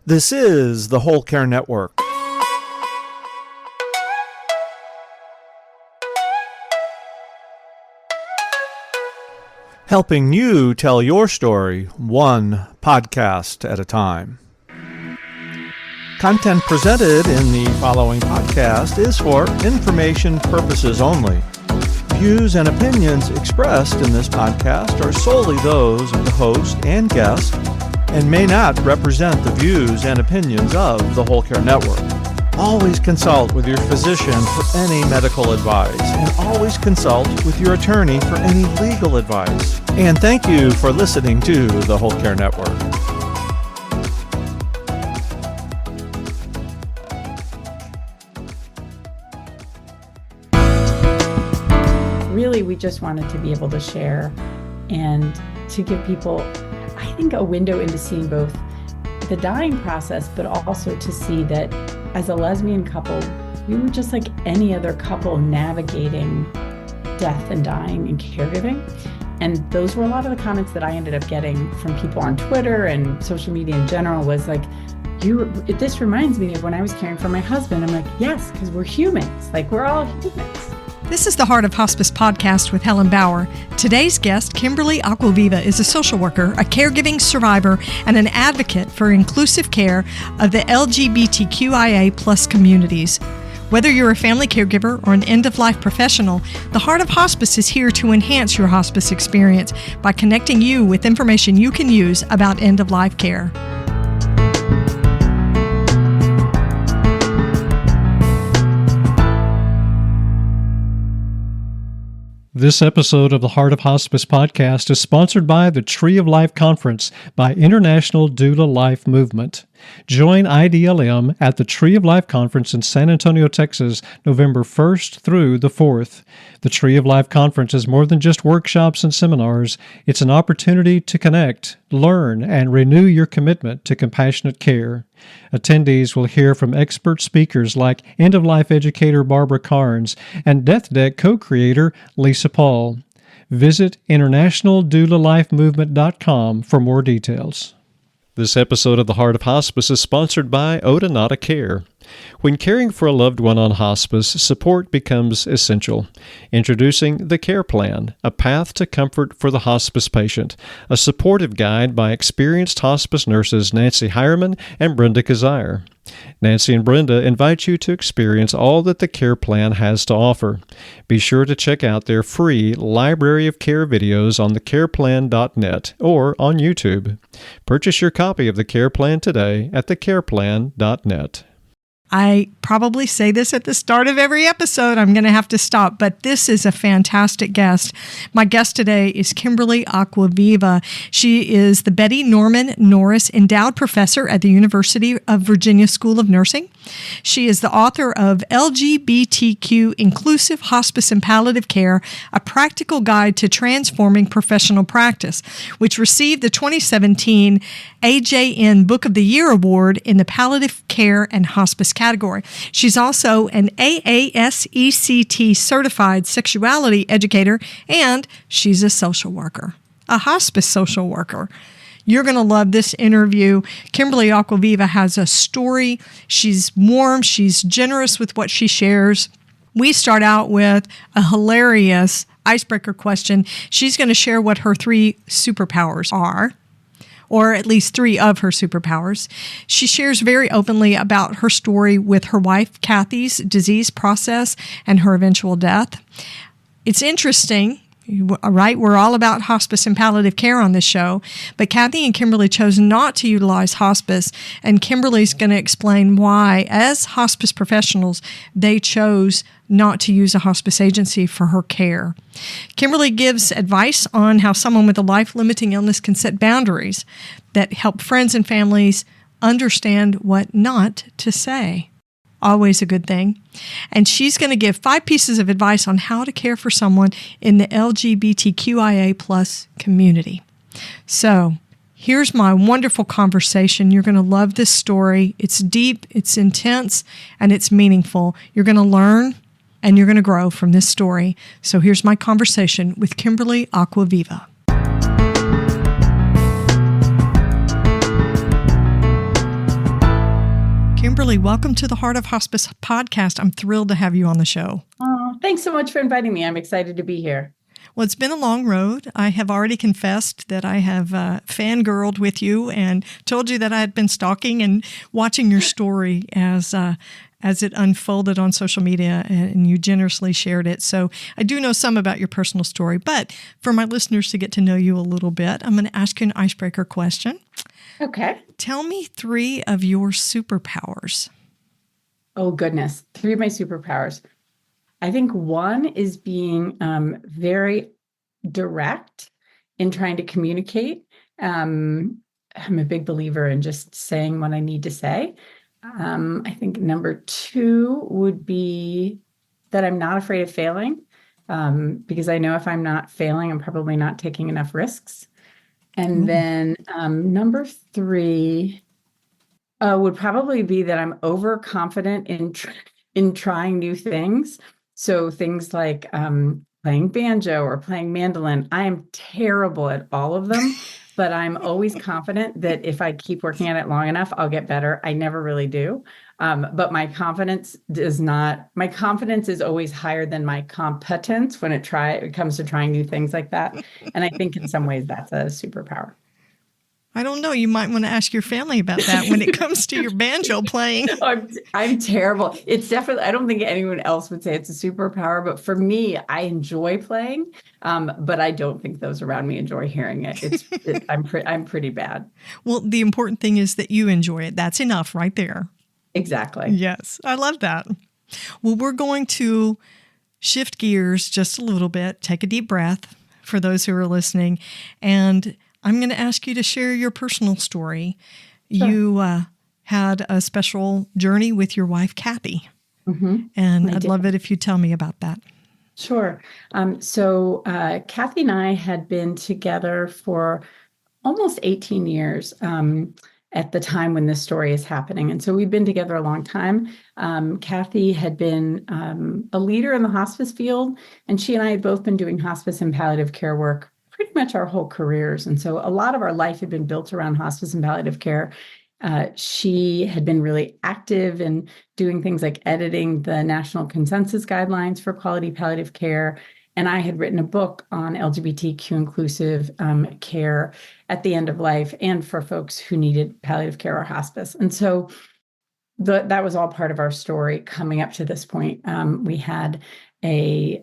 This is the Whole Care Network. Helping you tell your story one podcast at a time. Content presented in the following podcast is for information purposes only. Views and opinions expressed in this podcast are solely those of the host and guest and may not represent the views and opinions of the Whole Care Network. Always consult with your physician for any medical advice, and always consult with your attorney for any legal advice. And thank you for listening to the Whole Care Network. Really, we just wanted to be able to share and to give people, I think, a window into seeing both the dying process, but also to see that as a lesbian couple, we were just like any other couple navigating death and dying and caregiving. And those were a lot of the comments that I ended up getting from people on Twitter and social media in general was like, this reminds me of when I was caring for my husband. I'm like, yes, because we're humans. Like, we're all humans. This is the Heart of Hospice podcast with Helen Bauer. Today's guest, Kimberly Acquaviva, is a social worker, a caregiving survivor, and an advocate for inclusive care of the LGBTQIA+ communities. Whether you're a family caregiver or an end-of-life professional, the Heart of Hospice is here to enhance your hospice experience by connecting you with information you can use about end-of-life care. This episode of the Heart of Hospice podcast is sponsored by the Tree of Life Conference by International Doula Life Movement. Join IDLM at the Tree of Life Conference in San Antonio, Texas, November 1st through the 4th. The Tree of Life Conference is more than just workshops and seminars. It's an opportunity to connect, learn, and renew your commitment to compassionate care. Attendees will hear from expert speakers like end-of-life educator Barbara Carnes and Death Deck co-creator Lisa Paul. Visit internationaldoulalifemovement.com for more details. This episode of The Heart of Hospice is sponsored by Odonata Care. When caring for a loved one on hospice, support becomes essential. Introducing the Care Plan, a path to comfort for the hospice patient, a supportive guide by experienced hospice nurses Nancy Heyerman and Brenda Kizzire. Nancy and Brenda invite you to experience all that the Care Plan has to offer. Be sure to check out their free library of care videos on thecareplan.net or on YouTube. Purchase your copy of the Care Plan today at thecareplan.net. I probably say this at the start of every episode. I'm going to have to stop, but this is a fantastic guest. My guest today is Kimberly Acquaviva. She is the Betty Norman Norris Endowed Professor at the University of Virginia School of Nursing. She is the author of LGBTQ-Inclusive Hospice and Palliative Care, a practical guide to transforming professional practice, which received the 2017 AJN Book of the Year Award in the Palliative Care and Hospice category. She's also an AASECT certified sexuality educator, and she's a social worker, a hospice social worker. You're going to love this interview. Kimberly Acquaviva has a story. She's warm. She's generous with what she shares. We start out with a hilarious icebreaker question. She's going to share what her 3 superpowers are, or at least 3 of her superpowers. She shares very openly about her story with her wife, Kathy's disease process and her eventual death. It's interesting, right? We're all about hospice and palliative care on this show, but Kathy and Kimberly chose not to utilize hospice, and Kimberly's going to explain why, as hospice professionals, they chose not to use a hospice agency for her care. Kimberly gives advice on how someone with a life-limiting illness can set boundaries that help friends and families understand what not to say. Always a good thing. And she's going to give 5 pieces of advice on how to care for someone in the LGBTQIA+ community. So, here's my wonderful conversation. You're going to love this story. It's deep, it's intense, and it's meaningful. You're going to learn and you're going to grow from this story. So here's my conversation with Kimberly Acquaviva. Kimberly, welcome to the Heart of Hospice podcast. I'm thrilled to have you on the show. Oh, thanks so much for inviting me. I'm excited to be here. Well, it's been a long road. I have already confessed that I have fangirled with you and told you that I had been stalking and watching your story as it unfolded on social media, and you generously shared it. So I do know some about your personal story, but for my listeners to get to know you a little bit, I'm going to ask you an icebreaker question. Okay. Tell me 3 of your superpowers. Oh, goodness. 3 of my superpowers. I think one is being very direct in trying to communicate. I'm a big believer in just saying what I need to say. I think number 2 would be that I'm not afraid of failing, because I know if I'm not failing, I'm probably not taking enough risks. And then number 3 would probably be that I'm overconfident in trying new things. So things like playing banjo or playing mandolin. I am terrible at all of them, but I'm always confident that if I keep working at it long enough, I'll get better. I never really do. But my confidence is always higher than my competence when it comes to trying new things like that. And I think in some ways that's a superpower. I don't know. You might want to ask your family about that when it comes to your banjo playing. I'm terrible. It's definitely, I don't think anyone else would say it's a superpower, but for me, I enjoy playing, but I don't think those around me enjoy hearing it. I'm pretty bad. Well, the important thing is that you enjoy it. That's enough right there. Exactly. Yes, I love that. Well, we're going to shift gears just a little bit, take a deep breath for those who are listening, and I'm going to ask you to share your personal story. Sure. You had a special journey with your wife, Kathy, and I'd love it if you tell me about that. Sure. So Kathy and I had been together for almost 18 years at the time when this story is happening. And so we've been together a long time. Kathy had been a leader in the hospice field, and she and I had both been doing hospice and palliative care work pretty much our whole careers. And so a lot of our life had been built around hospice and palliative care. She had been really active in doing things like editing the national consensus guidelines for quality palliative care. And I had written a book on LGBTQ inclusive care at the end of life and for folks who needed palliative care or hospice. And so that was all part of our story coming up to this point. We had a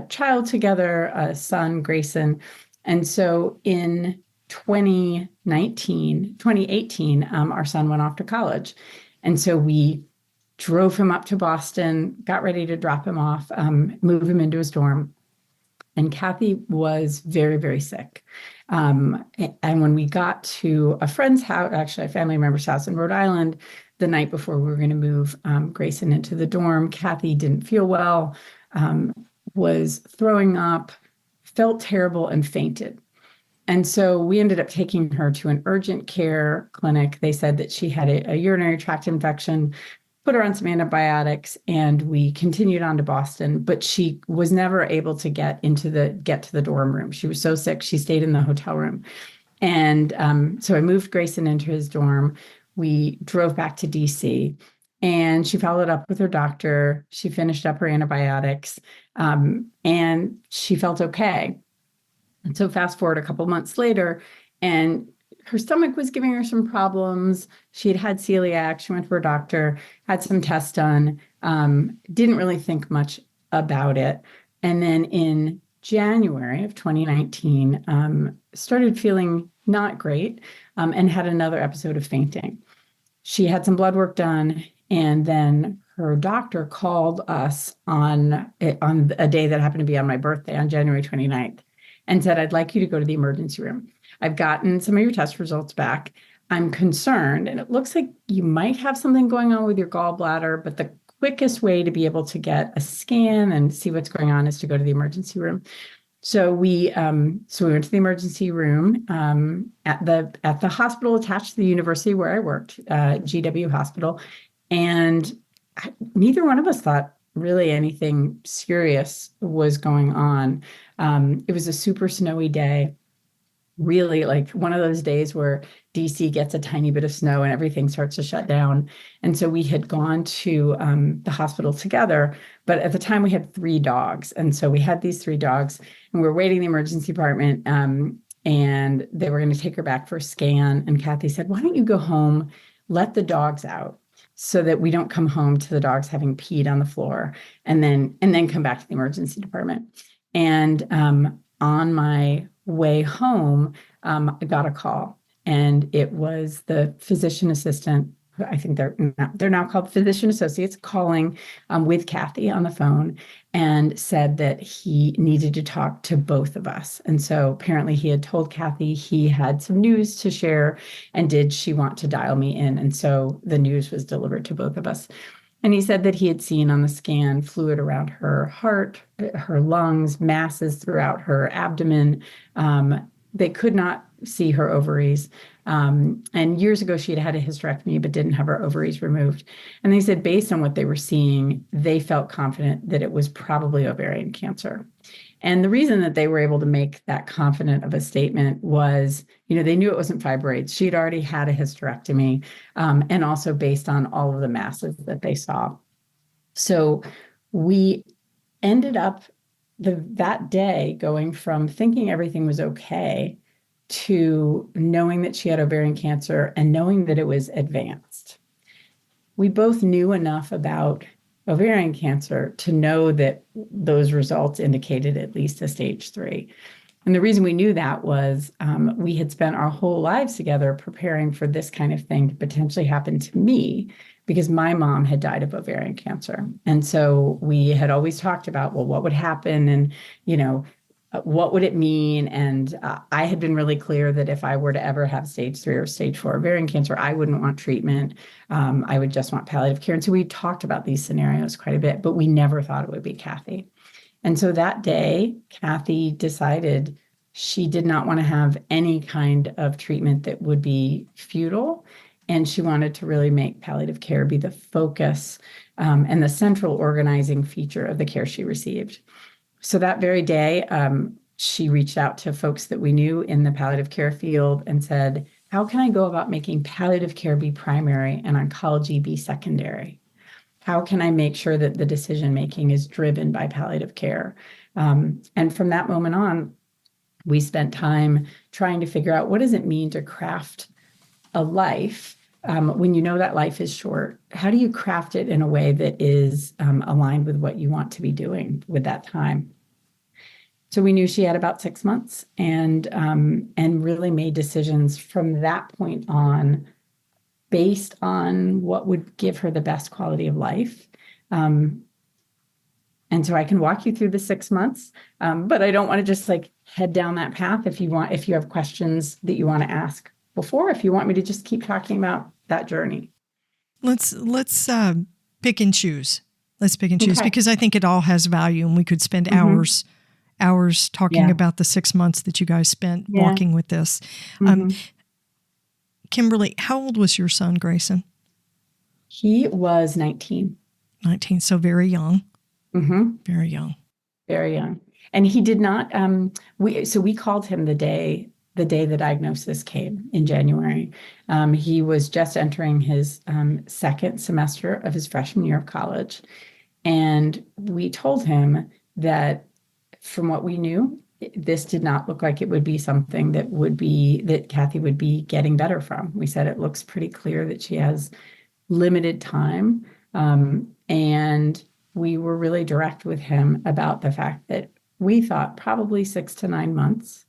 child together, a son, Grayson. And so in 2018, our son went off to college. And so we drove him up to Boston, got ready to drop him off, move him into his dorm. And Kathy was very, very sick. And when we got to a friend's house, actually a family member's house in Rhode Island, the night before we were going to move Grayson into the dorm, Kathy didn't feel well, was throwing up, felt terrible, and fainted. And so we ended up taking her to an urgent care clinic. They said that she had a urinary tract infection, put her on some antibiotics, and we continued on to Boston. But she was never able to get to the dorm room. She was so sick, she stayed in the hotel room. And so I moved Grayson into his dorm. We drove back to DC, and she followed up with her doctor. She finished up her antibiotics, and she felt okay. And so fast forward a couple months later, and her stomach was giving her some problems. She had celiac. She went to her doctor, had some tests done, didn't really think much about it. And then in January of 2019, started feeling not great, and had another episode of fainting. She had some blood work done, and then her doctor called us on a day that happened to be on my birthday, on January 29th, and said, "I'd like you to go to the emergency room. I've gotten some of your test results back. I'm concerned, and it looks like you might have something going on with your gallbladder, but the quickest way to be able to get a scan and see what's going on is to go to the emergency room." So we went to the emergency room at the hospital attached to the university where I worked, GW Hospital, and neither one of us thought really anything serious was going on. It was a super snowy day. really like one of those days where DC gets a tiny bit of snow and everything starts to shut down. And so we had gone to the hospital together, but at the time we had 3 dogs. And so we had these 3 dogs and we were waiting in the emergency department, and they were going to take her back for a scan. And Kathy said, why don't you go home, let the dogs out so that we don't come home to the dogs having peed on the floor and then come back to the emergency department. And on my way home, I got a call, and it was the physician assistant. I think they're now called physician associates, calling with Kathy on the phone, and said that he needed to talk to both of us. And so apparently he had told Kathy he had some news to share, and did she want to dial me in? And so the news was delivered to both of us. And he said that he had seen on the scan fluid around her heart, her lungs, masses throughout her abdomen. They could not see her ovaries. And years ago, she had had a hysterectomy, but didn't have her ovaries removed. And they said, based on what they were seeing, they felt confident that it was probably ovarian cancer. And the reason that they were able to make that confident of a statement was, they knew it wasn't fibroids. She had already had a hysterectomy, and also based on all of the masses that they saw. So we ended up that day going from thinking everything was okay to knowing that she had ovarian cancer and knowing that it was advanced. We both knew enough about ovarian cancer to know that those results indicated at least a stage 3. And the reason we knew that was we had spent our whole lives together preparing for this kind of thing to potentially happen to me, because my mom had died of ovarian cancer. And so we had always talked about, well, what would happen, and, what would it mean? And I had been really clear that if I were to ever have stage 3 or stage 4 ovarian cancer, I wouldn't want treatment. I would just want palliative care. And so we talked about these scenarios quite a bit, but we never thought it would be Kathy. And so that day, Kathy decided she did not want to have any kind of treatment that would be futile. And she wanted to really make palliative care be the focus and the central organizing feature of the care she received. So that very day, she reached out to folks that we knew in the palliative care field and said, how can I go about making palliative care be primary and oncology be secondary? How can I make sure that the decision-making is driven by palliative care? And from that moment on, we spent time trying to figure out, what does it mean to craft a life when you know that life is short? How do you craft it in a way that is aligned with what you want to be doing with that time? So we knew she had about 6 months, and really made decisions from that point on based on what would give her the best quality of life. And so I can walk you through the 6 months, but I don't want to just head down that path. If you have questions that you want to ask before, if you want me to just keep talking about that journey. Let's pick and choose. Let's pick and choose, Okay. because I think it all has value, and we could spend hours talking about the 6 months that you guys spent walking with this. Kimberly, how old was your son, Grayson? He was 19. 19, so very young. Mm-hmm. Very young. Very young. And he did not, we called him the day the diagnosis came in January. He was just entering his second semester of his freshman year of college. And we told him that from what we knew, this did not look like it would be something that Kathy would be getting better from. We said it looks pretty clear that she has limited time. And we were really direct with him about the fact that we thought probably 6 to 9 months,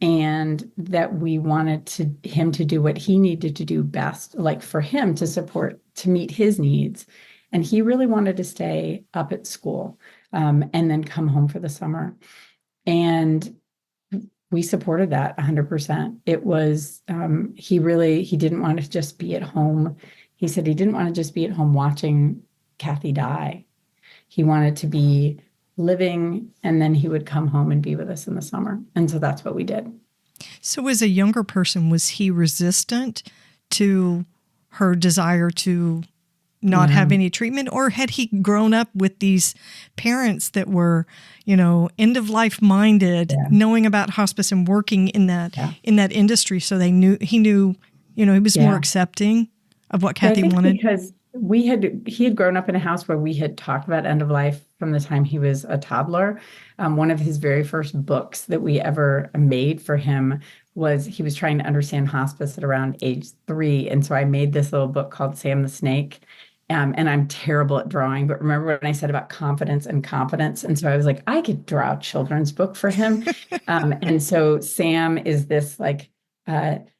and that we wanted him to do what he needed to do best, for him to meet his needs. And he really wanted to stay up at school and then come home for the summer. And we supported that 100%. It was, he didn't want to just be at home. He said he didn't want to just be at home watching Kathy die. He wanted to be living, and then he would come home and be with us in the summer. And so that's what we did. So as a younger person, was he resistant to her desire to not have any treatment, or had he grown up with these parents that were, end of life minded, knowing about hospice and working in that industry, so he knew, he was more accepting of what Kathy wanted? Because he had grown up in a house where we had talked about end of life from the time he was a toddler. One of his very first books that we ever made for him was, he was trying to understand hospice at around age 3. And so I made this little book called Sam the Snake. And I'm terrible at drawing, but remember when I said about confidence and competence? And so I was like, I could draw a children's book for him. And so Sam is this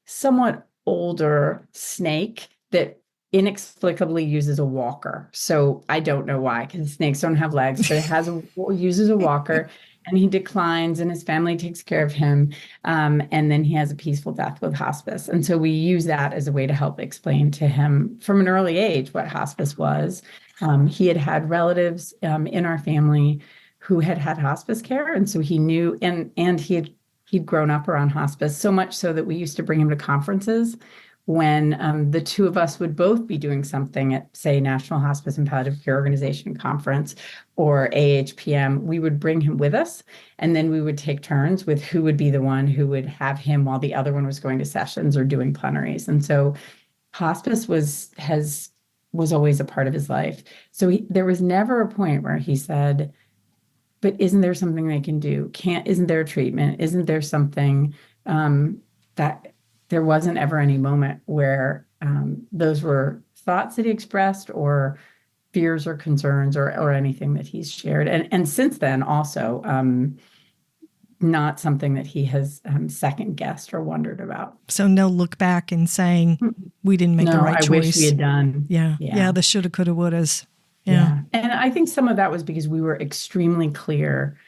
somewhat older snake that inexplicably uses a walker. So I don't know why, because snakes don't have legs, but it uses a walker, and he declines, and his family takes care of him. And then he has a peaceful death with hospice. And so we use that as a way to help explain to him from an early age what hospice was. He had relatives in our family who had hospice care. And so he knew, and he'd grown up around hospice, so much so that we used to bring him to conferences when the two of us would both be doing something at, say, National Hospice and Palliative Care Organization Conference or AHPM. We would bring him with us, and then we would take turns with who would be the one who would have him while the other one was going to sessions or doing plenaries. And so hospice was always a part of his life. So there was never a point where he said, but isn't there something they can do? Isn't there a treatment? Isn't there something that... There wasn't ever any moment where those were thoughts that he expressed, or fears or concerns, or anything that he's shared. And since then, also, not something that he has second guessed or wondered about. So no look back and saying, we didn't make the right choice. I wish we had done. Yeah, the shoulda, coulda, wouldas. Yeah. And I think some of that was because we were extremely clear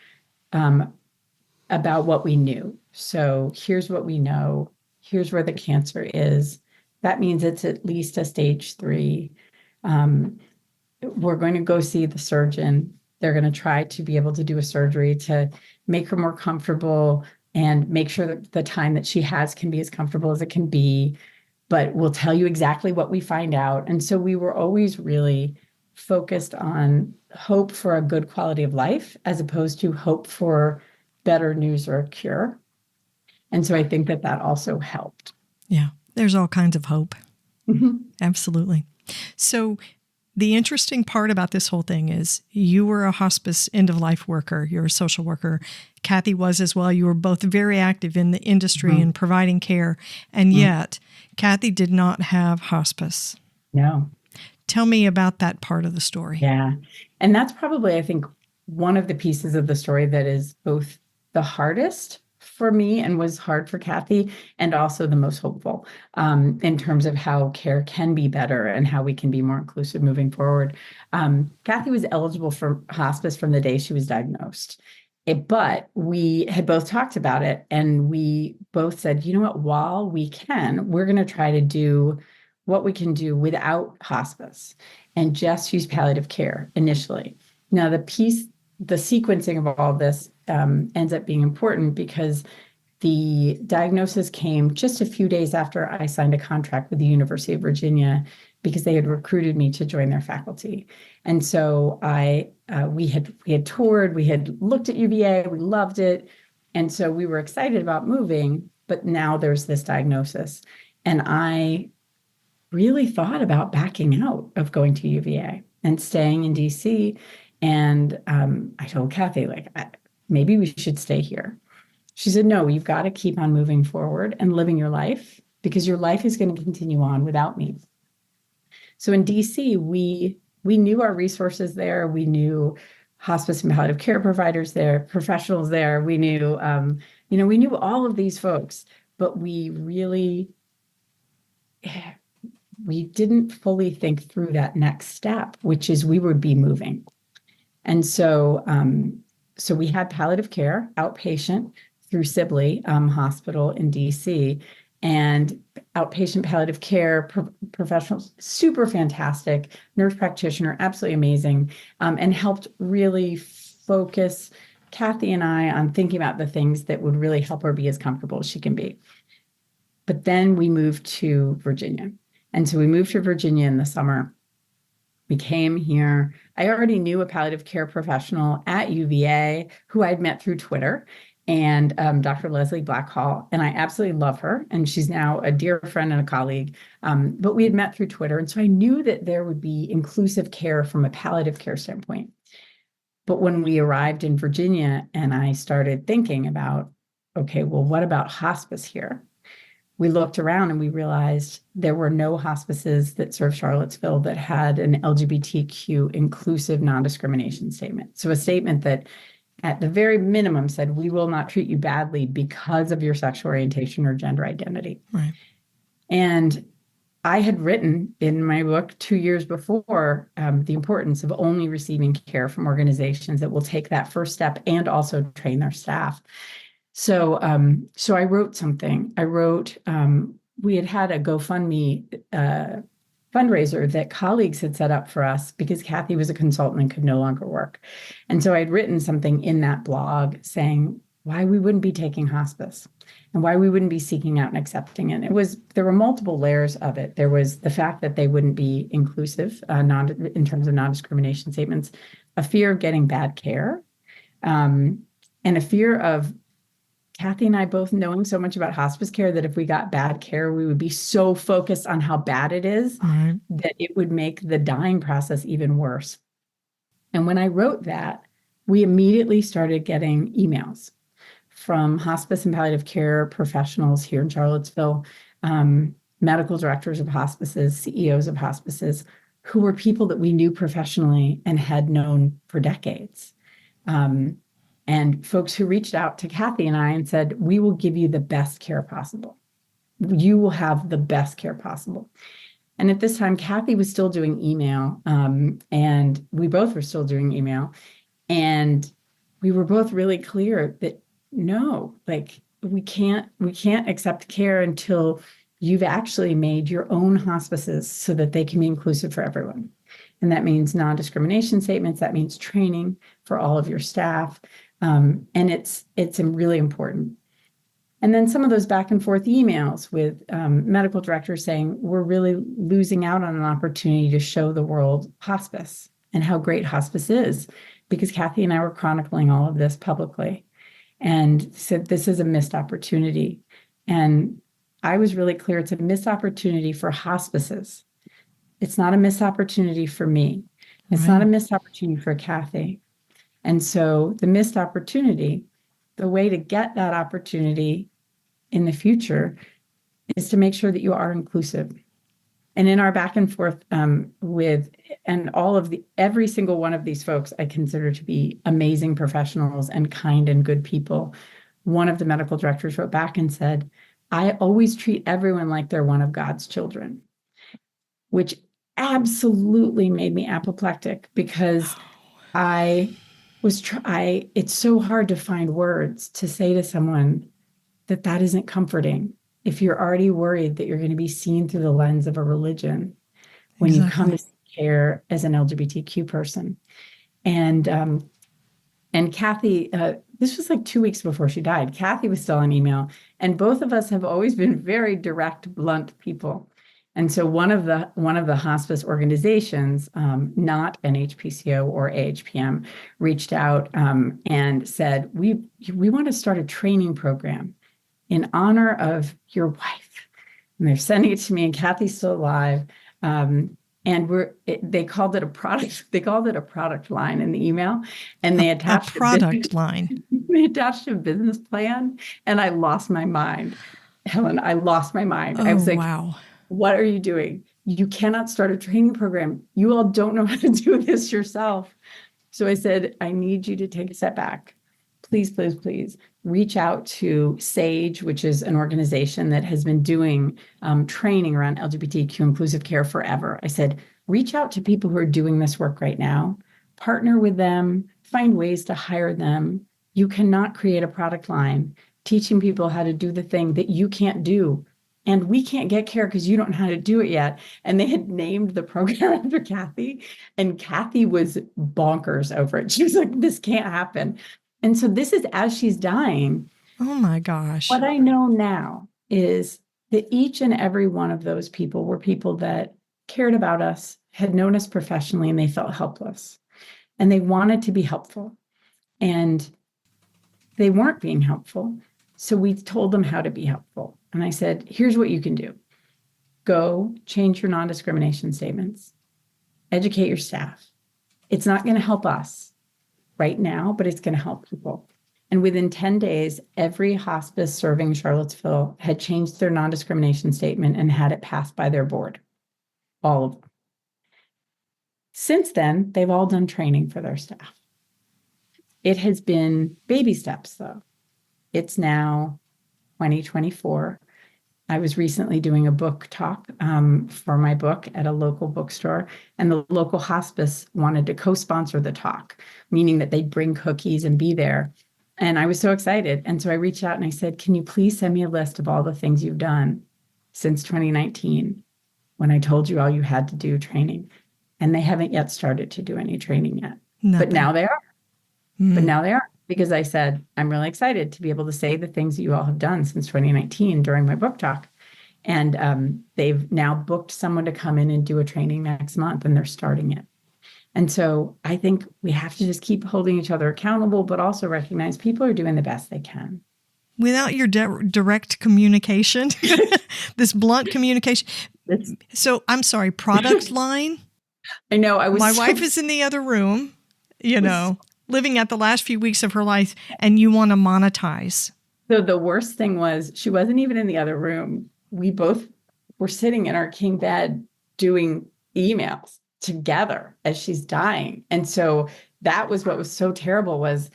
about what we knew. So here's what we know. Here's where the cancer is. That means it's at least a stage 3. We're going to go see the surgeon. They're going to try to be able to do a surgery to make her more comfortable and make sure that the time that she has can be as comfortable as it can be. But we'll tell you exactly what we find out. And so we were always really focused on hope for a good quality of life, as opposed to hope for better news or a cure. And so I think that also helped. Yeah, there's all kinds of hope. Mm-hmm. Absolutely. So the interesting part about this whole thing is you were a hospice end-of-life worker. You're a social worker. Kathy was as well. You were both very active in the industry and providing care. And yet, Kathy did not have hospice. No. Tell me about that part of the story. Yeah. And that's probably, I think, one of the pieces of the story that is both the hardest for me and was hard for Kathy, and also the most hopeful in terms of how care can be better and how we can be more inclusive moving forward. Kathy was eligible for hospice from the day she was diagnosed. But we had both talked about it, and we both said, you know what, while we can, we're going to try to do what we can do without hospice and just use palliative care initially. Now, the sequencing of all of this ends up being important because the diagnosis came just a few days after I signed a contract with the University of Virginia, because they had recruited me to join their faculty. And so we had toured, we had looked at UVA, we loved it. And so we were excited about moving, but now there's this diagnosis. And I really thought about backing out of going to UVA and staying in DC. And I told Kathy, maybe we should stay here. She said, no, you've got to keep on moving forward and living your life, because your life is going to continue on without me. So in DC, we knew our resources there. We knew hospice and palliative care providers there, professionals there. We knew, we knew all of these folks, but we didn't fully think through that next step, which is we would be moving. And so we had palliative care, outpatient, through Sibley Hospital in DC, and outpatient palliative care professionals, super fantastic, nurse practitioner, absolutely amazing, and helped really focus Kathy and I on thinking about the things that would really help her be as comfortable as she can be. But then we moved to Virginia. And so we moved to Virginia in the summer. We came here. I already knew a palliative care professional at UVA who I'd met through Twitter, and Dr. Leslie Blackhall, and I absolutely love her. And she's now a dear friend and a colleague. But we had met through Twitter. And so I knew that there would be inclusive care from a palliative care standpoint. But when we arrived in Virginia and I started thinking about, okay, well, what about hospice here? We looked around and we realized there were no hospices that served Charlottesville that had an LGBTQ inclusive non-discrimination statement. So a statement that at the very minimum said, we will not treat you badly because of your sexual orientation or gender identity. Right. And I had written in my book 2 years before the importance of only receiving care from organizations that will take that first step and also train their staff. So I wrote something. We had a GoFundMe fundraiser that colleagues had set up for us because Kathy was a consultant and could no longer work. And so I'd written something in that blog saying why we wouldn't be taking hospice and why we wouldn't be seeking out and accepting it. There were multiple layers of it. There was the fact that they wouldn't be inclusive in terms of non-discrimination statements, a fear of getting bad care, and a fear of Kathy and I both knowing so much about hospice care that if we got bad care, we would be so focused on how bad it is that it would make the dying process even worse. And when I wrote that, we immediately started getting emails from hospice and palliative care professionals here in Charlottesville, medical directors of hospices, CEOs of hospices, who were people that we knew professionally and had known for decades. And folks who reached out to Kathy and I and said, we will give you the best care possible. You will have the best care possible. And at this time, Kathy was still doing email, and we both were still doing email. And we were both really clear that no, like we can't accept care until you've actually made your own hospices so that they can be inclusive for everyone. And that means non-discrimination statements. That means training for all of your staff. And it's really important. And then some of those back and forth emails with medical directors saying, we're really losing out on an opportunity to show the world hospice and how great hospice is, because Kathy and I were chronicling all of this publicly and said, this is a missed opportunity. And I was really clear, it's a missed opportunity for hospices. It's not a missed opportunity for me. It's not a missed opportunity for Kathy. And so the missed opportunity, the way to get that opportunity in the future is to make sure that you are inclusive. And in our back and forth every single one of these folks, I consider to be amazing professionals and kind and good people. One of the medical directors wrote back and said, I always treat everyone like they're one of God's children, which absolutely made me apoplectic because it's so hard to find words to say to someone that isn't comforting if you're already worried that you're going to be seen through the lens of a religion when you come to seek care as an LGBTQ person. And Kathy, this was like 2 weeks before she died. Kathy was still on email, and both of us have always been very direct, blunt people. And so one of the hospice organizations, not NHPCO or AHPM, reached out and said, we want to start a training program in honor of your wife. And they're sending it to me, and Kathy's still alive. And they called it a product. They called it a product line in the email, and they attached a product line. They attached a business plan, and I lost my mind, Helen. I lost my mind. I was like, wow. What are you doing? You cannot start a training program. You all don't know how to do this yourself. So I said, I need you to take a step back. Please, please, please reach out to SAGE, which is an organization that has been doing training around LGBTQ inclusive care forever. I said, reach out to people who are doing this work right now, partner with them, find ways to hire them. You cannot create a product line teaching people how to do the thing that you can't do. And we can't get care because you don't know how to do it yet. And they had named the program after Kathy, and Kathy was bonkers over it. She was like, this can't happen. And so this is as she's dying. Oh my gosh. What I know now is that each and every one of those people were people that cared about us, had known us professionally and they felt helpless and they wanted to be helpful and they weren't being helpful. So we told them how to be helpful. And I said, here's what you can do. Go change your non-discrimination statements, educate your staff. It's not going to help us right now, but it's going to help people. And within 10 days, every hospice serving Charlottesville had changed their non-discrimination statement and had it passed by their board. All of them. Since then, they've all done training for their staff. It has been baby steps, though. It's now 2024. I was recently doing a book talk for my book at a local bookstore, and the local hospice wanted to co-sponsor the talk, meaning that they'd bring cookies and be there. And I was so excited. And so I reached out and I said, can you please send me a list of all the things you've done since 2019 when I told you all you had to do training? And they haven't yet started to do any training yet. But now they are. But now they are. Because I said, I'm really excited to be able to say the things that you all have done since 2019 during my book talk. And they've now booked someone to come in and do a training next month, and they're starting it. And so I think we have to just keep holding each other accountable, but also recognize people are doing the best they can. Without your direct communication, this blunt communication. So I'm sorry, product line? I know. My wife is in the other room, living out the last few weeks of her life, and you want to monetize. So the worst thing was she wasn't even in the other room. We both were sitting in our king bed doing emails together as she's dying. And so that was what was so terrible was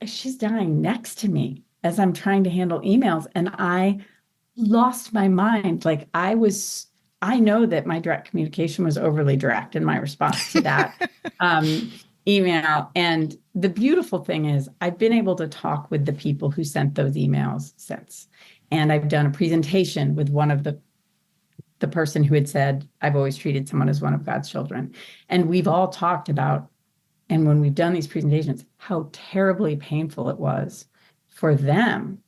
she's dying next to me as I'm trying to handle emails. And I lost my mind. Like I know that my direct communication was overly direct in my response to that email. And the beautiful thing is I've been able to talk with the people who sent those emails since. And I've done a presentation with one of the person who had said, I've always treated someone as one of God's children. And we've all talked about, and when we've done these presentations, how terribly painful it was for them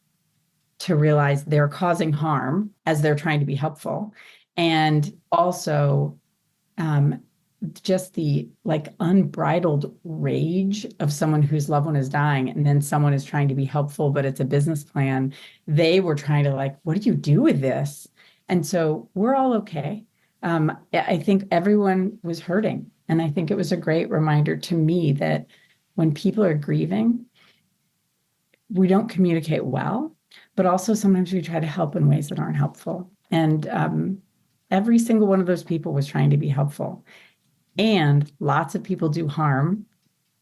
to realize they're causing harm as they're trying to be helpful. And also just the unbridled rage of someone whose loved one is dying and then someone is trying to be helpful, but it's a business plan. They were trying to what do you do with this? And so we're all okay. I think everyone was hurting. And I think it was a great reminder to me that when people are grieving, we don't communicate well, but also sometimes we try to help in ways that aren't helpful. And every single one of those people was trying to be helpful. And lots of people do harm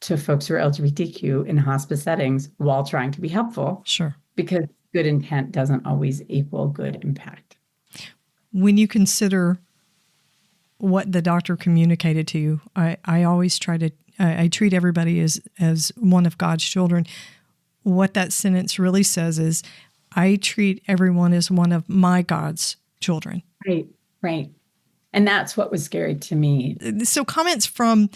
to folks who are LGBTQ in hospice settings while trying to be helpful. Sure. Because good intent doesn't always equal good impact. When you consider what the doctor communicated to you, I always try to, I treat everybody as one of God's children. What that sentence really says is, I treat everyone as one of my God's children. Right. And that's what was scary to me. So comments from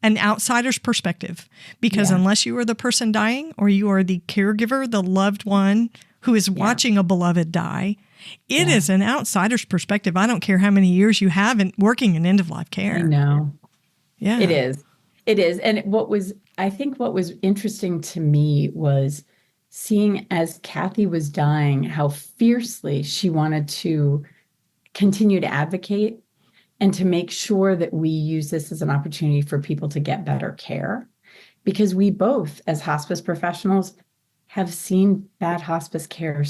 an outsider's perspective, because unless you are the person dying or you are the caregiver, the loved one who is watching a beloved die, it is an outsider's perspective. I don't care how many years you have working in end-of-life care. I know. Yeah. It is. And I think what was interesting to me was seeing as Kathy was dying, how fiercely she wanted to continue to advocate and to make sure that we use this as an opportunity for people to get better care. Because we both, as hospice professionals, have seen bad hospice care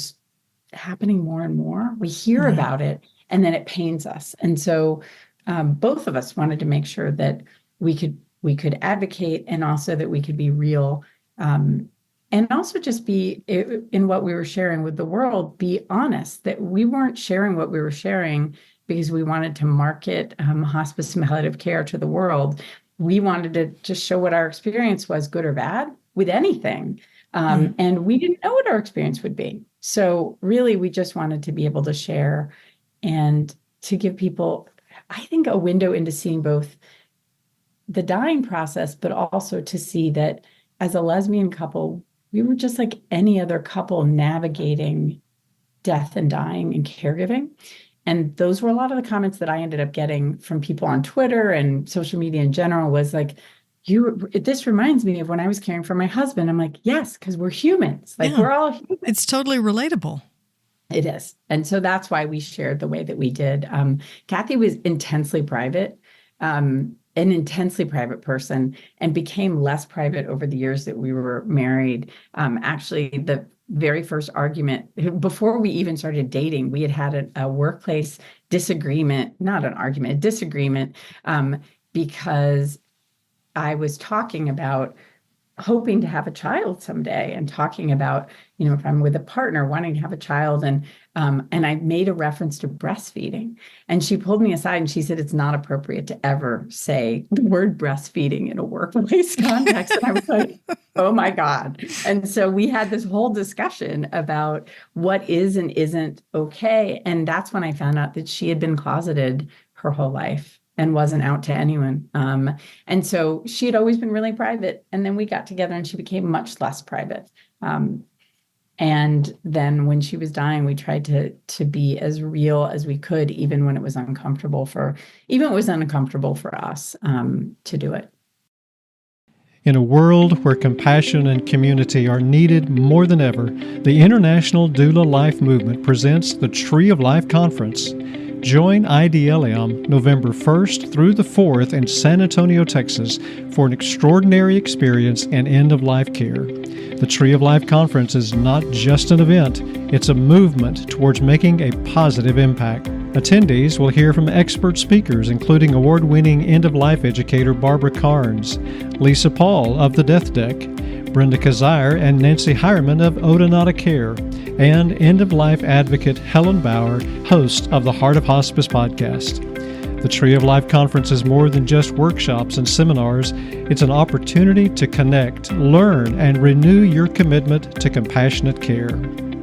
happening more and more. We hear about it, and then it pains us. And so both of us wanted to make sure that we could advocate, and also that we could be real, and also just be, in what we were sharing with the world, be honest, that we weren't sharing what we were sharing because we wanted to market hospice and palliative care to the world. We wanted to just show what our experience was, good or bad, with anything. And we didn't know what our experience would be. So really, we just wanted to be able to share and to give people, I think, a window into seeing both the dying process, but also to see that as a lesbian couple, we were just like any other couple navigating death and dying and caregiving. And those were a lot of the comments that I ended up getting from people on Twitter and social media in general, was like, this reminds me of when I was caring for my husband. I'm like, yes, because we're humans. Like, we're all humans. It's totally relatable. It is. And so that's why we shared the way that we did. Kathy was intensely private, an intensely private person, and became less private over the years that we were married. Actually, the very first argument, before we even started dating, we had a workplace disagreement, not an argument, a disagreement, because I was talking about hoping to have a child someday, and talking about, if I'm with a partner, wanting to have a child. And I made a reference to breastfeeding, and she pulled me aside and she said, it's not appropriate to ever say the word breastfeeding in a workplace context. And I was like, oh my God. And so we had this whole discussion about what is and isn't okay. And that's when I found out that she had been closeted her whole life and wasn't out to anyone. And so she had always been really private. And then we got together and she became much less private. And then when she was dying, we tried to be as real as we could, even when it was uncomfortable for us to do it. In a world where compassion and community are needed more than ever, the International Doula Life Movement presents the Tree of Life Conference. Join IDLM November 1st through the 4th in San Antonio, Texas, for an extraordinary experience in end-of-life care. The Tree of Life Conference is not just an event, it's a movement towards making a positive impact. Attendees will hear from expert speakers, including award-winning end-of-life educator Barbara Carnes, Lisa Paul of the Death Deck, Brenda Kizzire and Nancy Heyerman of Odonata Care, and end-of-life advocate Helen Bauer, host of the Heart of Hospice podcast. The Tree of Life Conference is more than just workshops and seminars. It's an opportunity to connect, learn, and renew your commitment to compassionate care.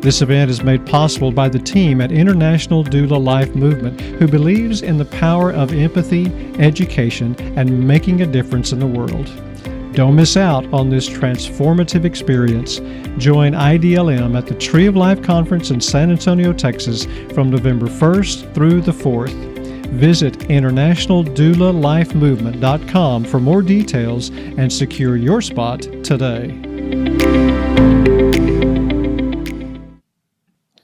This event is made possible by the team at International Doula Life Movement, who believes in the power of empathy, education, and making a difference in the world. Don't miss out on this transformative experience. Join IDLM at the Tree of Life Conference in San Antonio, Texas from November 1st through the 4th. Visit internationaldoulaLifeMovement.com for more details and secure your spot today.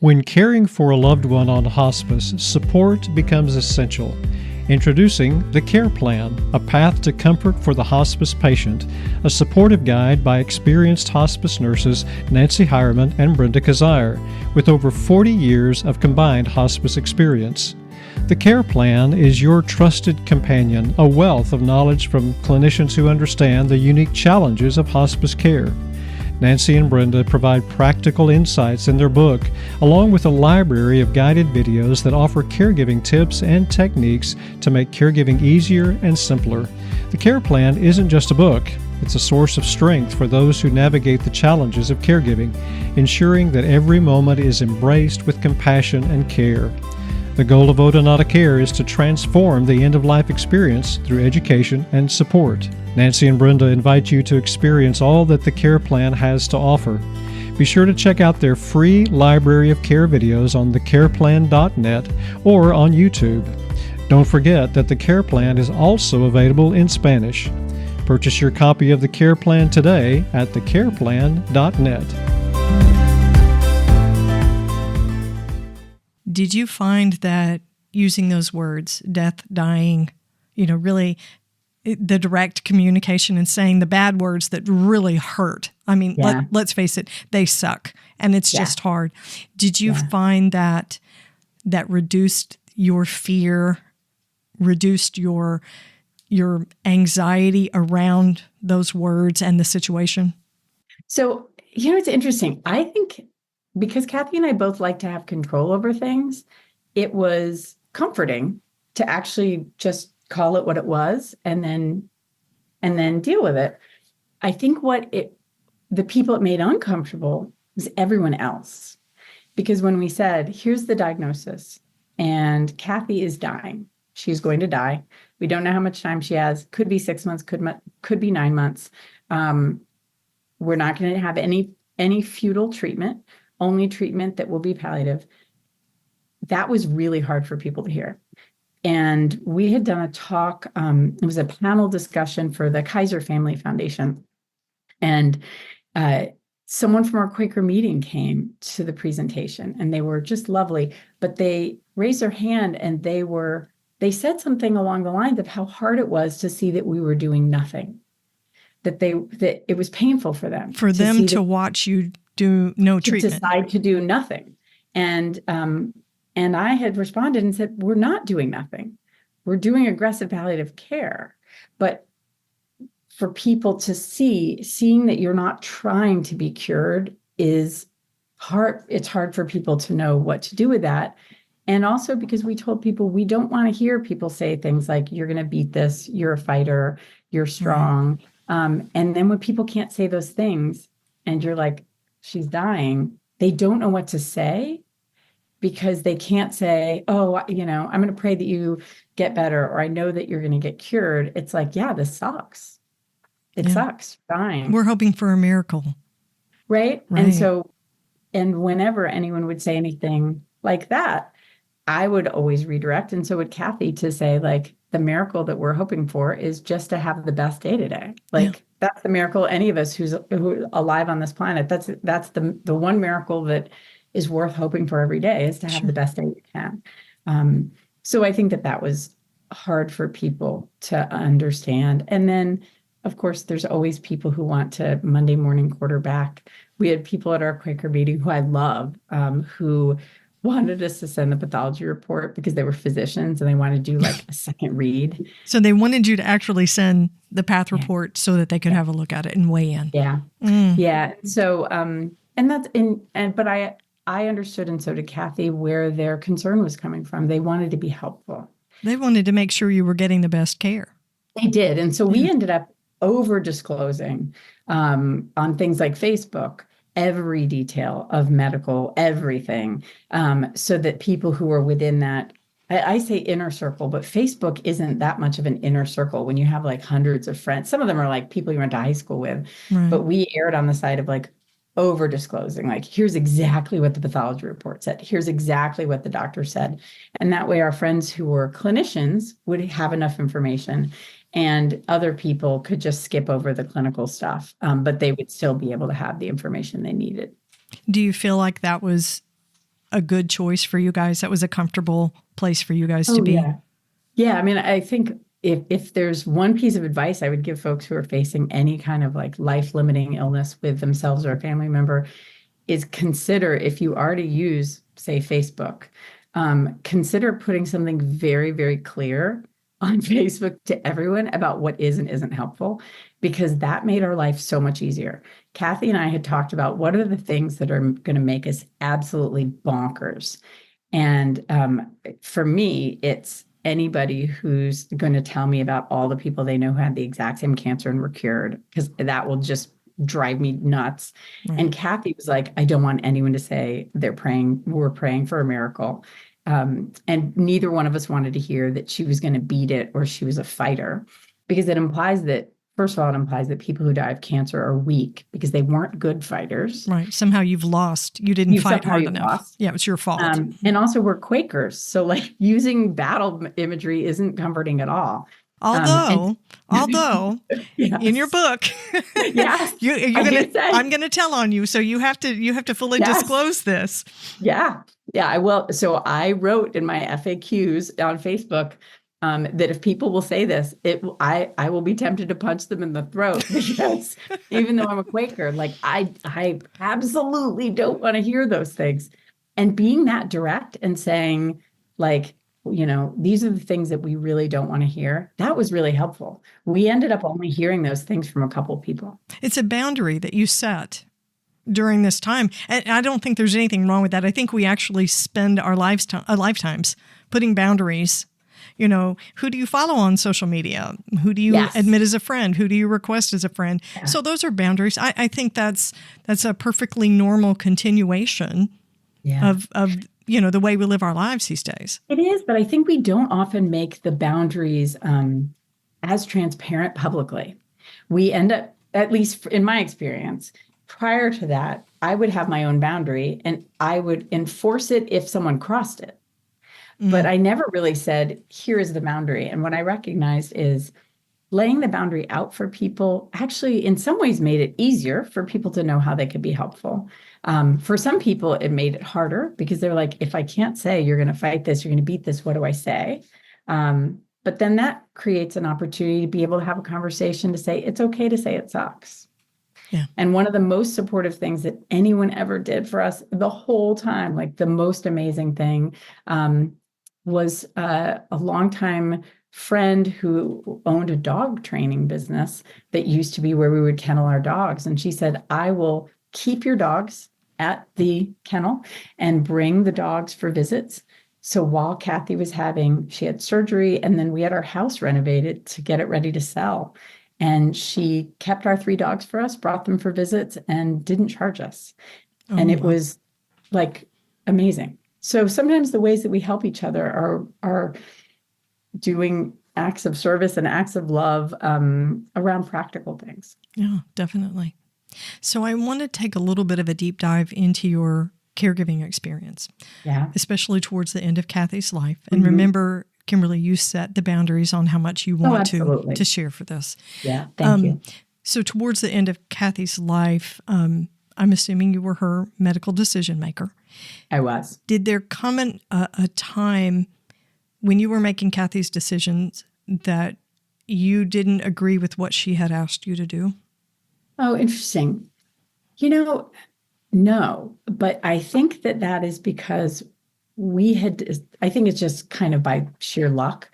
When caring for a loved one on hospice, support becomes essential. Introducing the Care Plan, a path to comfort for the hospice patient, a supportive guide by experienced hospice nurses Nancy Heyerman and Brenda Kizzire, with over 40 years of combined hospice experience. The Care Plan is your trusted companion, a wealth of knowledge from clinicians who understand the unique challenges of hospice care. Nancy and Brenda provide practical insights in their book, along with a library of guided videos that offer caregiving tips and techniques to make caregiving easier and simpler. The Care Plan isn't just a book. It's a source of strength for those who navigate the challenges of caregiving, ensuring that every moment is embraced with compassion and care. The goal of Odonata Care is to transform the end-of-life experience through education and support. Nancy and Brenda invite you to experience all that the Care Plan has to offer. Be sure to check out their free library of care videos on thecareplan.net or on YouTube. Don't forget that the Care Plan is also available in Spanish. Purchase your copy of the Care Plan today at thecareplan.net. Did you find that using those words, death, dying, really the direct communication and saying the bad words that really hurt? I mean, let's face it, they suck and it's just hard. Did you find that reduced your fear, reduced your anxiety around those words and the situation? So, it's interesting. I think because Kathy and I both like to have control over things, it was comforting to actually just call it what it was and then deal with it. I think the people it made uncomfortable was everyone else. Because when we said, here's the diagnosis, and Kathy is dying, she's going to die. We don't know how much time she has. Could be 6 months, could be 9 months. We're not going to have any futile treatment. Only treatment that will be palliative. that was really hard for people to hear. And we had done a talk, it was a panel discussion for the Kizzire Family Foundation. And someone from our Quaker meeting came to the presentation, and they were just lovely, but they raised their hand and they said something along the lines of how hard it was to see that we were doing nothing, that it was painful for them. For them to watch you do no treatment. Decide to do nothing. And I had responded and said, we're not doing nothing. We're doing aggressive palliative care. But for people to seeing that you're not trying to be cured is hard. It's hard for people to know what to do with that. And also because we told people we don't want to hear people say things like, you're going to beat this, you're a fighter, you're strong. And then when people can't say those things and you're like, she's dying, they don't know what to say because they can't say, oh, I'm going to pray that you get better, or I know that you're going to get cured. It's like, yeah, this sucks. It sucks. Dying. We're hoping for a miracle. Right? And whenever anyone would say anything like that, I would always redirect. And so would Kathy, to say, like, the miracle that we're hoping for is just to have the best day today. Like, that's the miracle, any of us who's alive on this planet. That's the one miracle that is worth hoping for every day, is to have the best day you can. So I think that was hard for people to understand. And then, of course, there's always people who want to Monday morning quarterback. We had people at our Quaker meeting who I love, who wanted us to send the pathology report because they were physicians and they wanted to do like a second read. So they wanted you to actually send the path report so that they could have a look at it and weigh in. Yeah. Yeah. So, but I understood, and so did Kathy, where their concern was coming from. They wanted to be helpful. They wanted to make sure you were getting the best care. They did. And so we ended up over disclosing on things like Facebook every detail of medical everything, so that people who are within that, I say inner circle, but Facebook isn't that much of an inner circle when you have like hundreds of friends. Some of them are like people you went to high school with, but we erred on the side of like over disclosing, like, here's exactly what the pathology report said. Here's exactly what the doctor said. And that way our friends who were clinicians would have enough information, and other people could just skip over the clinical stuff, but they would still be able to have the information they needed. Do you feel like that was a good choice for you guys? That was a comfortable place for you guys to be? Yeah. I mean, I think if there's one piece of advice I would give folks who are facing any kind of like life-limiting illness with themselves or a family member, is consider, if you already use, say, Facebook, consider putting something very, very clear on Facebook to everyone about what is and isn't helpful, because that made our life so much easier. Kathy and I had talked about what are the things that are going to make us absolutely bonkers. And for me, it's anybody who's going to tell me about all the people they know who had the exact same cancer and were cured, because that will just drive me nuts. And Kathy was like, I don't want anyone to say we're praying for a miracle. And neither one of us wanted to hear that she was going to beat it or she was a fighter, because it implies that, first of all, it implies that people who die of cancer are weak because they weren't good fighters. Right. Somehow you've lost. You didn't fight hard enough. Lost. Yeah, it was your fault. And also we're Quakers. So like using battle imagery isn't comforting at all. Although yes. in your book, yes, I'm going to tell on you. So you have to fully disclose this. Yeah, I will. So I wrote in my FAQs on Facebook that if people will say this, I will be tempted to punch them in the throat, because even though I'm a Quaker, like I absolutely don't want to hear those things. And being that direct and saying, like, these are the things that we really don't want to hear, that was really helpful. We ended up only hearing those things from a couple of people. It's a boundary that you set during this time. And I don't think there's anything wrong with that. I think we actually spend our lifetimes putting boundaries. Who do you follow on social media? Who do you admit as a friend? Who do you request as a friend? Yeah. So those are boundaries. I think that's a perfectly normal continuation of the way we live our lives these days. It is, but I think we don't often make the boundaries as transparent publicly. We end up, at least in my experience, prior to that, I would have my own boundary and I would enforce it if someone crossed it. but I never really said, here is the boundary. And what I recognized is laying the boundary out for people actually in some ways made it easier for people to know how they could be helpful. For some people, it made it harder because they're like, if I can't say you're going to fight this, you're going to beat this, what do I say? But then that creates an opportunity to be able to have a conversation to say, it's okay to say it sucks. Yeah. And one of the most supportive things that anyone ever did for us the whole time, like the most amazing thing, was a longtime friend who owned a dog training business that used to be where we would kennel our dogs. And she said, I will keep your dogs at the kennel and bring the dogs for visits. So while Kathy was she had surgery, and then we had our house renovated to get it ready to sell. And she kept our 3 dogs for us, brought them for visits, and didn't charge us. And it was like amazing. So sometimes the ways that we help each other are doing acts of service and acts of love around practical things. Yeah, definitely. So I want to take a little bit of a deep dive into your caregiving experience, especially towards the end of Kathy's life. And remember, Kimberly, you set the boundaries on how much you want to share for this. Yeah, thank you. So towards the end of Kathy's life, I'm assuming you were her medical decision maker. I was. Did there come a time when you were making Kathy's decisions that you didn't agree with what she had asked you to do? Oh, interesting. No, but I think that is because I think it's just kind of by sheer luck.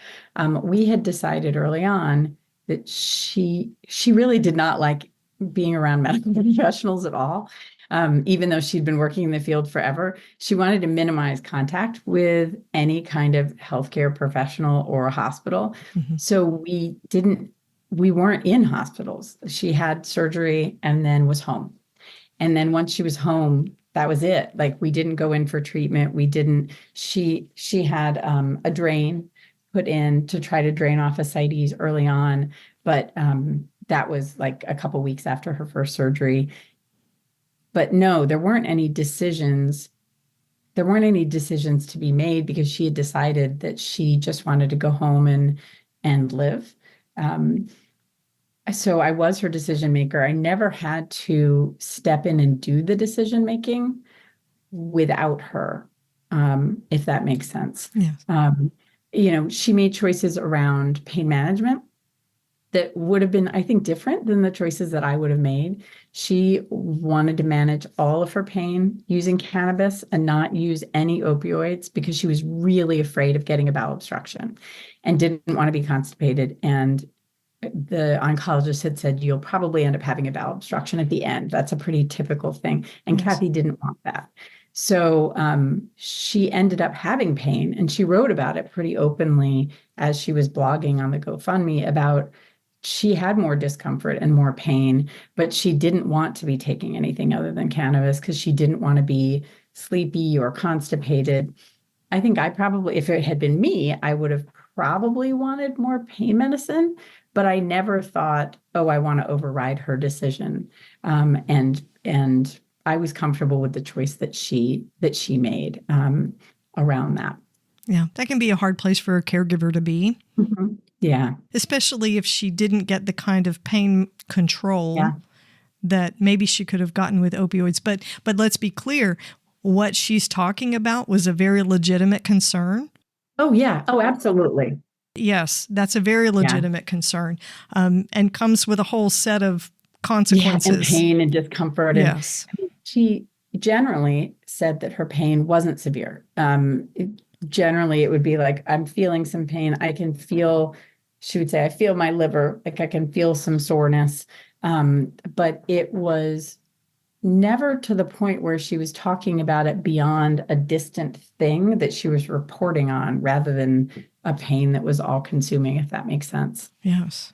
We had decided early on that she really did not like being around medical professionals at all. Even though she'd been working in the field forever, she wanted to minimize contact with any kind of healthcare professional or a hospital. So we weren't in hospitals. She had surgery and then was home. And then once she was home, that was it. Like, we didn't go in for treatment. She had a drain put in to try to drain off ascites early on. But that was like a couple weeks after her first surgery. But no, there weren't any decisions. There weren't any decisions to be made because she had decided that she just wanted to go home and live. So I was her decision maker. I never had to step in and do the decision making without her, if that makes sense. Yes. She made choices around pain management that would have been, I think, different than the choices that I would have made. She wanted to manage all of her pain using cannabis and not use any opioids because she was really afraid of getting a bowel obstruction and didn't want to be constipated. And the oncologist had said, you'll probably end up having a bowel obstruction at the end. That's a pretty typical thing. And Yes. Kathy didn't want that. So she ended up having pain, and she wrote about it pretty openly as she was blogging on the GoFundMe about she had more discomfort and more pain, but she didn't want to be taking anything other than cannabis because she didn't want to be sleepy or constipated. I think if it had been me, I would have probably wanted more pain medicine, but I never thought, oh, I want to override her decision. And I was comfortable with the choice that she made around that. Yeah, that can be a hard place for a caregiver to be. Mm-hmm. Yeah. Especially if she didn't get the kind of pain control that maybe she could have gotten with opioids. But let's be clear, what she's talking about was a very legitimate concern. Oh, yeah. Oh, absolutely. Yes, that's a very legitimate concern, and comes with a whole set of consequences. Yeah, and pain and discomfort. Yes. And she generally said that her pain wasn't severe. Generally, it would be like, I'm feeling some pain. She would say, I feel my liver, like I can feel some soreness. But it was never to the point where she was talking about it beyond a distant thing that she was reporting on rather than a pain that was all consuming, if that makes sense. Yes.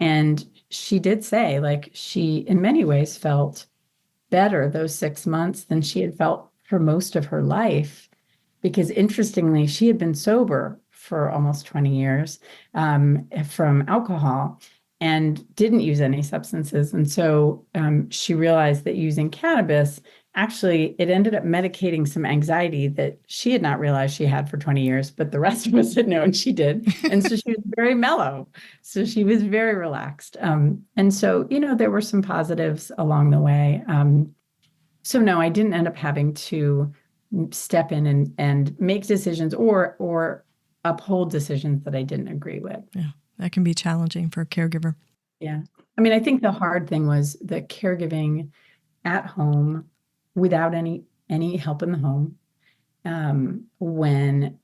And she did say, like, she in many ways felt better those 6 months than she had felt for most of her life. Because interestingly, she had been sober for almost 20 years from alcohol and didn't use any substances. And so she realized that using cannabis actually, it ended up medicating some anxiety that she had not realized she had for 20 years, but the rest of us had known she did. And so she was very mellow. So she was very relaxed. And so, there were some positives along the way. So no, I didn't end up having to step in and make decisions or uphold decisions that I didn't agree with. Yeah, that can be challenging for a caregiver. Yeah. I mean, I think the hard thing was the caregiving at home without any help in the home. When,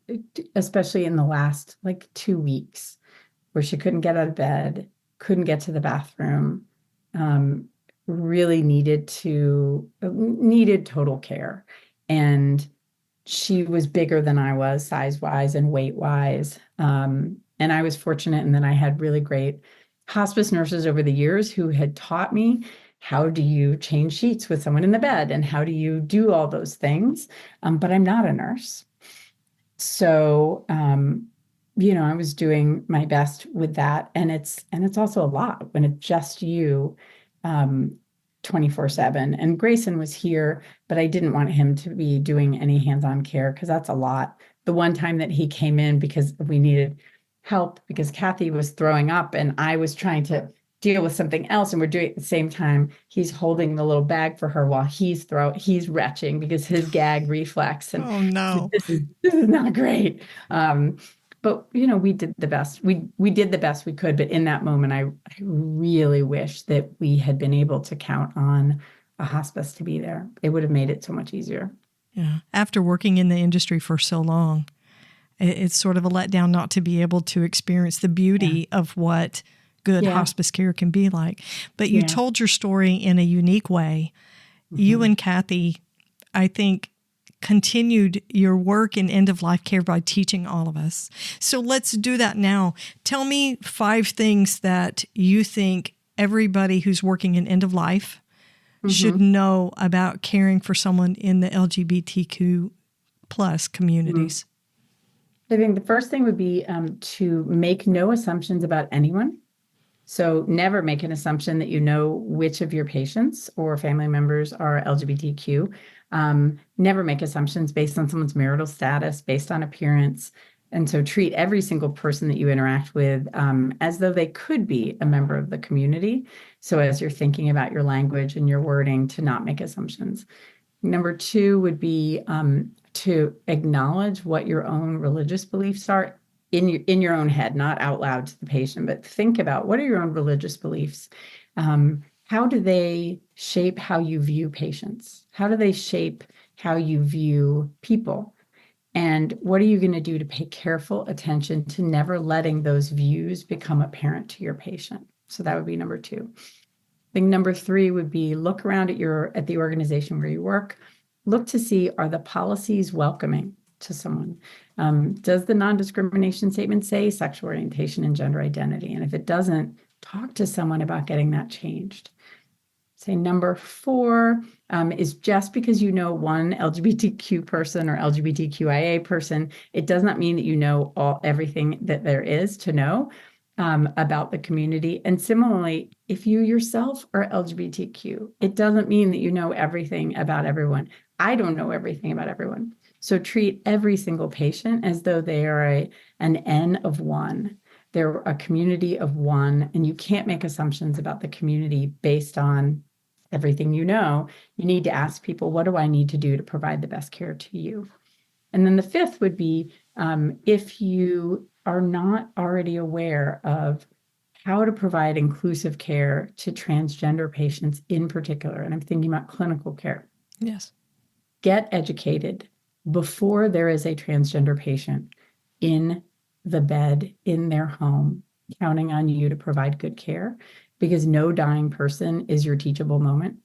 especially in the last 2 weeks, where she couldn't get out of bed, couldn't get to the bathroom, really needed total care. And she was bigger than I was, size-wise and weight-wise. And I was fortunate in that I had really great hospice nurses over the years who had taught me, how do you change sheets with someone in the bed? And how do you do all those things? But I'm not a nurse. So, I was doing my best with that. And it's also a lot when it's just you, 24/7. And Grayson was here, but I didn't want him to be doing any hands-on care because that's a lot. The one time that he came in because we needed help because Kathy was throwing up and I was trying to deal with something else, and we're doing it at the same time, he's holding the little bag for her while he's retching because his gag reflex. And oh no, this is not great. But we did the best. We did the best we could. But in that moment, I really wish that we had been able to count on a hospice to be there. It would have made it so much easier. Yeah. After working in the industry for so long, it's sort of a letdown not to be able to experience the beauty of what good hospice care can be like. But you told your story in a unique way. Mm-hmm. You and Kathy, I think, continued your work in end-of-life care by teaching all of us. So let's do that now. Tell me 5 things that you think everybody who's working in end-of-life should know about caring for someone in the LGBTQ plus communities. I think the first thing would be to make no assumptions about anyone. So never make an assumption that you know which of your patients or family members are LGBTQ. Never make assumptions based on someone's marital status, based on appearance. And so treat every single person that you interact with as though they could be a member of the community. So as you're thinking about your language and your wording, to not make assumptions. Number 2 would be to acknowledge what your own religious beliefs are in your own head, not out loud to the patient, but think about what are your own religious beliefs? How do they shape how you view patients? How do they shape how you view people? And what are you going to do to pay careful attention to never letting those views become apparent to your patient? So that would be number 2. I think number 3 would be look around at the organization where you work. Look to see, are the policies welcoming to someone? Does the non-discrimination statement say sexual orientation and gender identity? And if it doesn't, talk to someone about getting that changed. Say number 4 is just because you know one LGBTQ person or LGBTQIA person, it does not mean that you know everything that there is to know about the community. And similarly, if you yourself are LGBTQ, it doesn't mean that you know everything about everyone. I don't know everything about everyone. So treat every single patient as though they are an N of one. They're a community of one, and you can't make assumptions about the community based on everything you know. You need to ask people, what do I need to do to provide the best care to you? And then the 5th would be if you are not already aware of how to provide inclusive care to transgender patients in particular, and I'm thinking about clinical care. Yes. Get educated before there is a transgender patient in the bed, in their home, counting on you to provide good care, because no dying person is your teachable moment.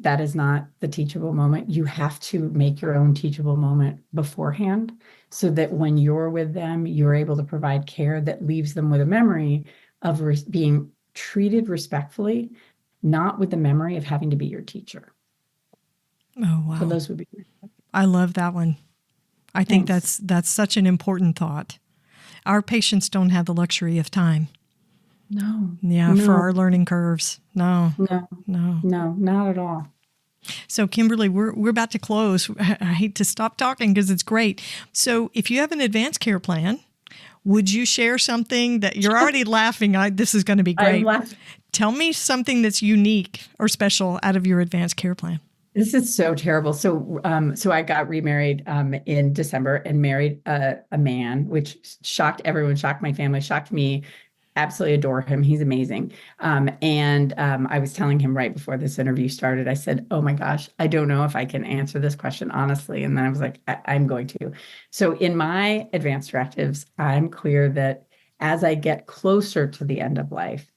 That is not the teachable moment. You have to make your own teachable moment beforehand so that when you're with them, you're able to provide care that leaves them with a memory of being treated respectfully, not with the memory of having to be your teacher. Oh, wow. So those would be. I love that one. I think that's such an important thought. Our patients don't have the luxury of time. No. Yeah, no. for our learning curves. No, not at all. So, Kimberly, we're about to close. I hate to stop talking because it's great. So, if you have an advanced care plan, would you share something that you're already laughing? This is going to be great. I'm laughing. Tell me something that's unique or special out of your advanced care plan. This is so terrible. So I got remarried in December and married a man, which shocked everyone, shocked my family, shocked me. Absolutely adore him. He's amazing. I was telling him right before this interview started, I said, oh my gosh, I don't know if I can answer this question honestly. And then I was like, I'm going to. So in my advanced directives, I'm clear that as I get closer to the end of life,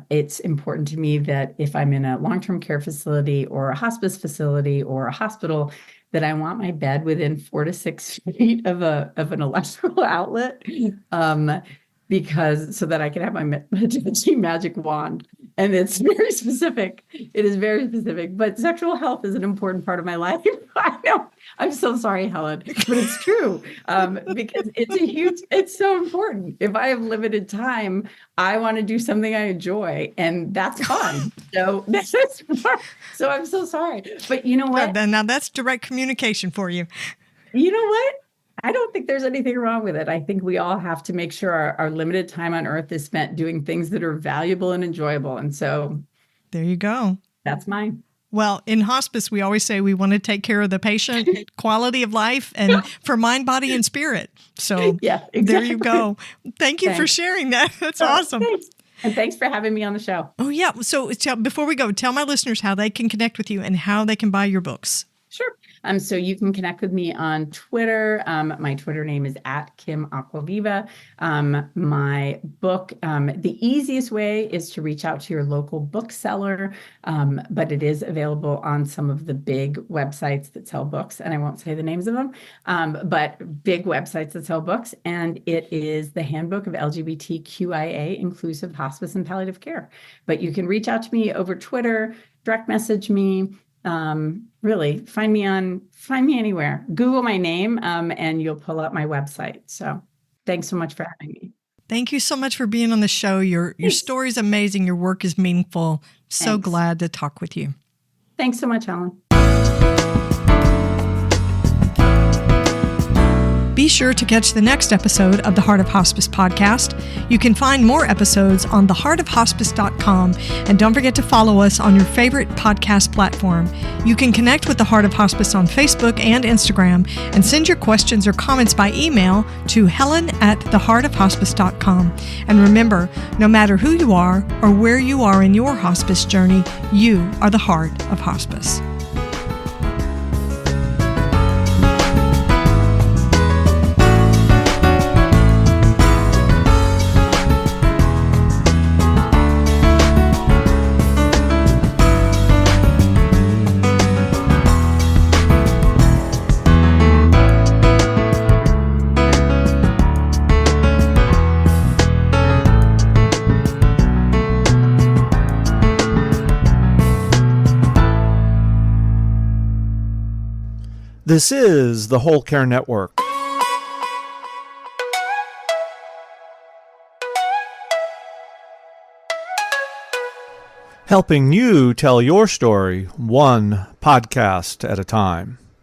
it's important to me that if I'm in a long-term care facility or a hospice facility or a hospital, that I want my bed within 4 to 6 feet of an electrical outlet. Because so that I can have my magic wand. And it's very specific. It is very specific, but sexual health is an important part of my life. I know. I'm so sorry, Helen, but it's true. Because it's so important. If I have limited time, I want to do something I enjoy, and that's fun. So I'm so sorry. But you know what? Now that's direct communication for you. You know what? I don't think there's anything wrong with it. I think we all have to make sure our limited time on earth is spent doing things that are valuable and enjoyable. And so there you go. That's mine. Well, in hospice, we always say we want to take care of the patient, quality of life, and for mind, body, and spirit. So yeah, exactly. There you go. Thank you for sharing that. That's awesome. Thanks. And thanks for having me on the show. Oh, yeah. So before we go, tell my listeners how they can connect with you and how they can buy your books. Sure. So you can connect with me on Twitter. My Twitter name is @KimAquaviva. My book, the easiest way is to reach out to your local bookseller, but it is available on some of the big websites that sell books, and I won't say the names of them, but big websites that sell books, and it is the Handbook of LGBTQIA-Inclusive Hospice and Palliative Care. But you can reach out to me over Twitter, direct message me. Really find me anywhere. Google my name, and you'll pull up my website. So thanks so much for having me. Thank you so much for being on the show. Your story is amazing. Your work is meaningful. So glad to talk with you. Thanks so much, Helen. Be sure to catch the next episode of the Heart of Hospice podcast. You can find more episodes on theheartofhospice.com, and don't forget to follow us on your favorite podcast platform. You can connect with the Heart of Hospice on Facebook and Instagram, and send your questions or comments by email to helen@theheartofhospice.com. And remember, no matter who you are or where you are in your hospice journey, you are the heart of hospice. This is the Whole Care Network. Helping you tell your story one podcast at a time.